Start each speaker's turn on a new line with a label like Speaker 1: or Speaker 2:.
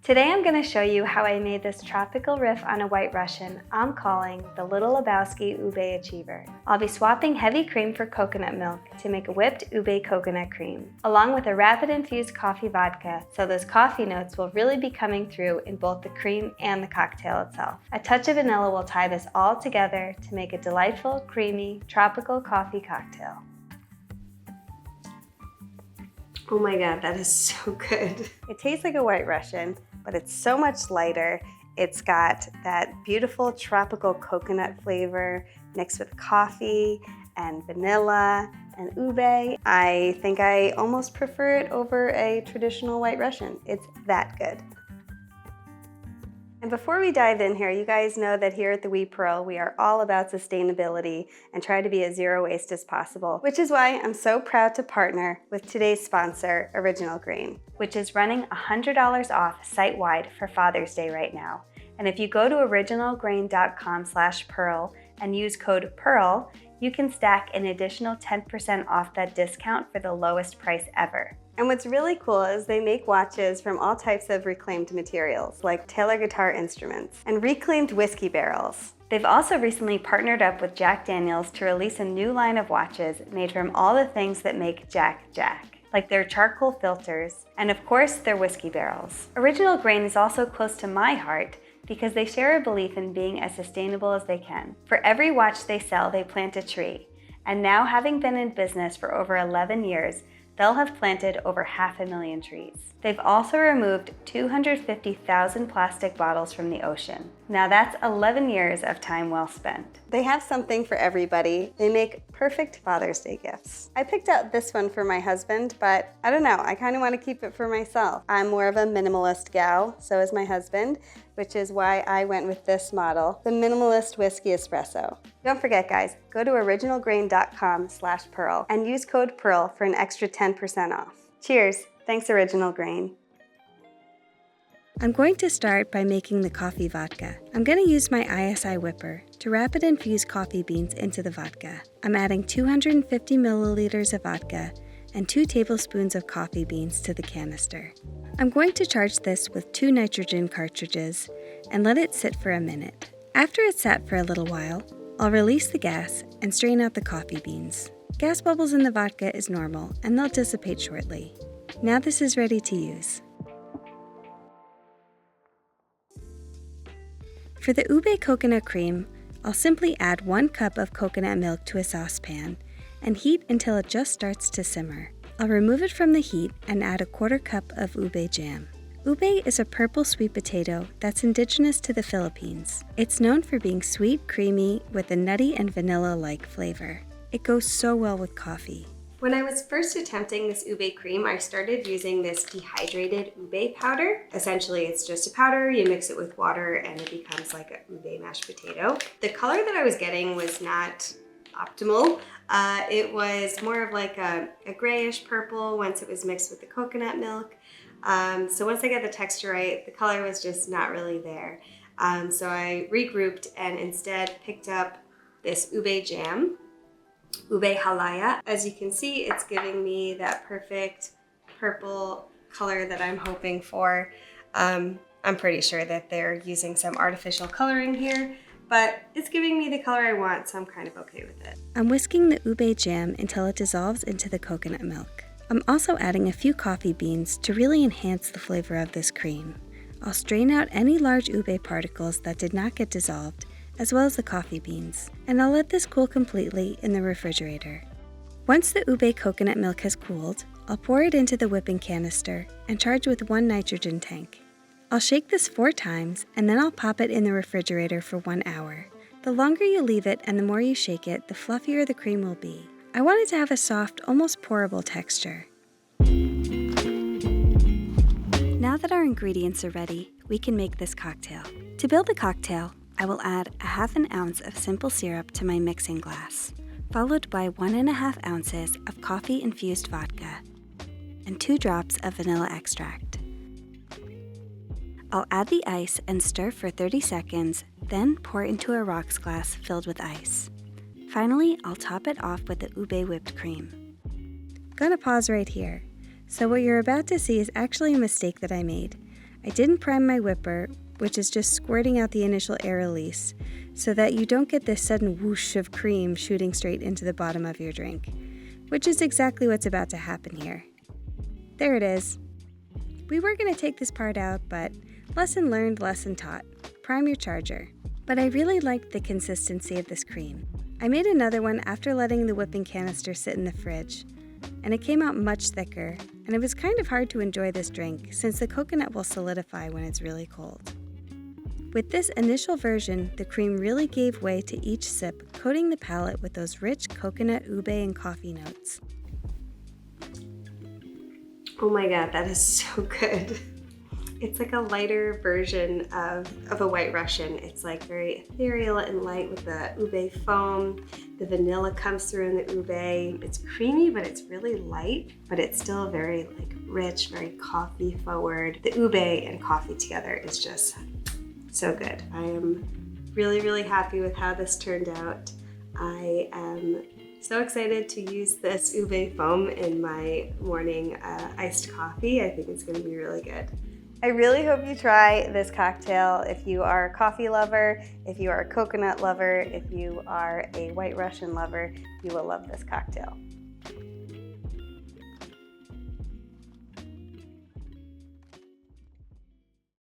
Speaker 1: Today I'm going to show you how I made this tropical riff on a White Russian I'm calling the Little Lebowski Ube Achiever. I'll be swapping heavy cream for coconut milk to make a whipped ube coconut cream, along with a rapid-infused coffee vodka, so those coffee notes will really be coming through in both the cream and the cocktail itself. A touch of vanilla will tie this all together to make a delightful, creamy, tropical coffee cocktail. Oh my god, that is so good. It tastes like a White Russian, but it's so much lighter. It's got that beautiful tropical coconut flavor mixed with coffee and vanilla and ube. I think I almost prefer it over a traditional White Russian. It's that good. And before we dive in here, you guys know that here at the Wee Pearl, we are all about sustainability and try to be as zero waste as possible, which is why I'm so proud to partner with today's sponsor, Original Grain, which is running $100 off site-wide for Father's Day right now. And if you go to originalgrain.com/pearl and use code PEARL, you can stack an additional 10% off that discount for the lowest price ever. And what's really cool is they make watches from all types of reclaimed materials, like Taylor guitar instruments and reclaimed whiskey barrels. They've also recently partnered up with Jack Daniel's to release a new line of watches made from all the things that make Jack Jack, like their charcoal filters and of course their whiskey barrels. Original Grain is also close to my heart because they share a belief in being as sustainable as they can. For every watch they sell, they plant a tree. And now, having been in business for over 11 years, they'll have planted over 500,000 trees. They've also removed 250,000 plastic bottles from the ocean. Now that's 11 years of time well spent. They have something for everybody. They make perfect Father's Day gifts. I picked out this one for my husband, but I don't know, I kind of want to keep it for myself. I'm more of a minimalist gal, so is my husband, which is why I went with this model, the Minimalist Whiskey Espresso. Don't forget guys, go to originalgrain.com/pearl and use code PEARL for an extra 10% off. Cheers, thanks Original Grain. I'm going to start by making the coffee vodka. I'm going to use my ISI whipper to rapid infuse coffee beans into the vodka. I'm adding 250 milliliters of vodka and 2 tablespoons of coffee beans to the canister. I'm going to charge this with 2 nitrogen cartridges and let it sit for a minute. After it's sat for a little while, I'll release the gas and strain out the coffee beans. Gas bubbles in the vodka is normal and they'll dissipate shortly. Now this is ready to use. For the ube coconut cream, I'll simply add 1 cup of coconut milk to a saucepan and heat until it just starts to simmer. I'll remove it from the heat and add a 1/4 cup of ube jam. Ube is a purple sweet potato that's indigenous to the Philippines. It's known for being sweet, creamy, with a nutty and vanilla-like flavor. It goes so well with coffee. When I was first attempting this ube cream, I started using this dehydrated ube powder. Essentially, it's just a powder, you mix it with water, and it becomes like a ube mashed potato. The color that I was getting was not optimal. It was more of like a grayish purple once it was mixed with the coconut milk. So once I got the texture right, the color was just not really there. So I regrouped and instead picked up this ube jam, ube halaya. As you can see, it's giving me that perfect purple color that I'm hoping for. I'm pretty sure that they're using some artificial coloring here, but it's giving me the color I want, so I'm kind of okay with it. I'm whisking the ube jam until it dissolves into the coconut milk. I'm also adding a few coffee beans to really enhance the flavor of this cream. I'll strain out any large ube particles that did not get dissolved, as well as the coffee beans, and I'll let this cool completely in the refrigerator. Once the ube coconut milk has cooled, I'll pour it into the whipping canister and charge with 1 nitrogen tank. I'll shake this 4 times and then I'll pop it in the refrigerator for 1 hour. The longer you leave it and the more you shake it, the fluffier the cream will be. I want it to have a soft, almost pourable texture. Now that our ingredients are ready, we can make this cocktail. To build the cocktail, I will add 1/2 ounce of simple syrup to my mixing glass, followed by 1½ ounces of coffee-infused vodka and 2 drops of vanilla extract. I'll add the ice and stir for 30 seconds, then pour into a rocks glass filled with ice. Finally, I'll top it off with the ube whipped cream. Gonna pause right here. So what you're about to see is actually a mistake that I made. I didn't prime my whipper, which is just squirting out the initial air release, so that you don't get this sudden whoosh of cream shooting straight into the bottom of your drink, which is exactly what's about to happen here. There it is. We were going to take this part out, but lesson learned, lesson taught. Prime your charger. But I really liked the consistency of this cream. I made another one after letting the whipping canister sit in the fridge, and it came out much thicker, and it was kind of hard to enjoy this drink since the coconut will solidify when it's really cold. With this initial version, the cream really gave way to each sip, coating the palate with those rich coconut, ube, and coffee notes. Oh my god, that is so good. It's like a lighter version of a White Russian. It's like very ethereal and light with the ube foam. The vanilla comes through in the ube. It's creamy, but it's really light, but it's still very like rich, very coffee forward. The ube and coffee together is just so good. I am really, really happy with how this turned out. I am so excited to use this ube foam in my morning iced coffee. I think it's going to be really good. I really hope you try this cocktail if you are a coffee lover, if you are a coconut lover, if you are a White Russian lover, you will love this cocktail.